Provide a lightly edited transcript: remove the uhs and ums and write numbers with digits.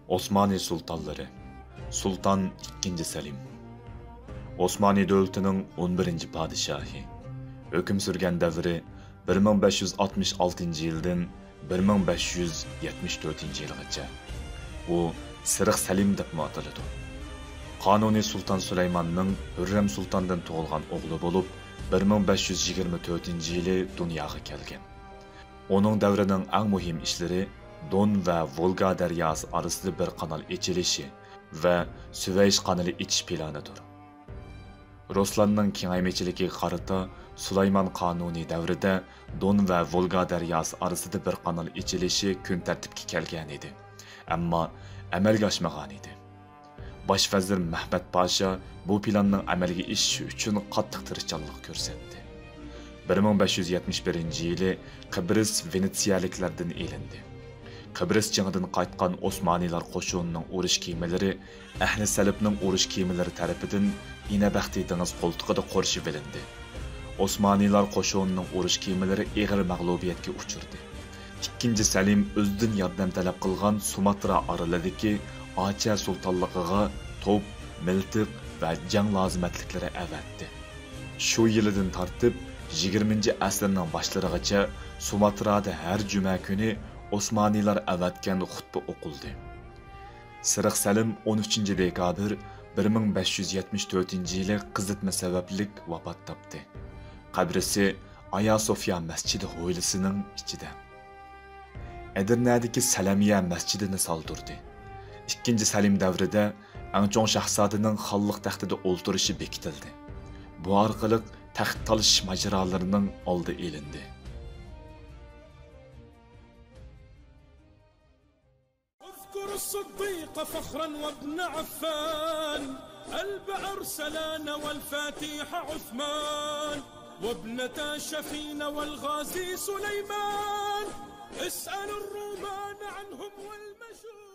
Osmanlı sultanları Sultan II. Selim Osmanlı devletinin 11. padişahı. Hüküm sürgen devri 1566 yıldan 1574 yılgacha. U Sırık Selim deb atıldı. Kanuni Sultan Süleyman'ın Hürrem Sultan'dan doğulgan oğlu bolup 1524 yılı dünyaya kelgen. Onun devrinin en mühim işleri Don ve Volga deryası arasında bir kanal içilişi ve Süveyş kanalı içiş planıdır. Ruslanның kengaymeçiligi qarata Süleyman Kanuni devrida Don ve Volga deryası arasında bir kanal içilişi kun tartibga kelgan edi. Ammo amalga oshmagan edi. Bosh vazir Mahmud Pasha bu planning amalga oshishi uchun qattiq tirishchanlik ko'rsatdi. 1571 yili Qibris Venetsiyaliklardan elindi. Qibris jangidan qaytgan Osmanlılar qo'shinining urush kemalari Ahli Salibning urush kemalari tarafidan İnebaxti dengiz qo'ltig'ida qo'rshib olindi. Osmanlılar qo'shinining urush kemalari og'ir mag'lubiyatga uchirdi. Ikkinchi Salim o'zidan yordam talab qilgan Sumatra orolidagi Acha sultonligiga top, miltiq va jang lozimatliklari avatdi. Shu yilidan tortib 20-asrning boshlarigacha Sumatrada har juma kuni Osmanlılar avatgan xutba o'qildi. Sırık Selim 13. dekabr 1574 yili qizitma sababli vafot topdi. Qabrisi Ayasofya masjidi hovlisining ichida. Edirnedagi Salamiya masjidini soldirdi. Ikkinchi Salim davrida Anchong shahzodining xonlik taxtida o'ltirishi bekitildi. Bu orqali taxt talish majrolarining oldi elindi. الصديق فخرا وابن عفان البئر سلان والفاتح عثمان وابنة شفين والغازي سليمان اسأل الرومان عنهم والمجوس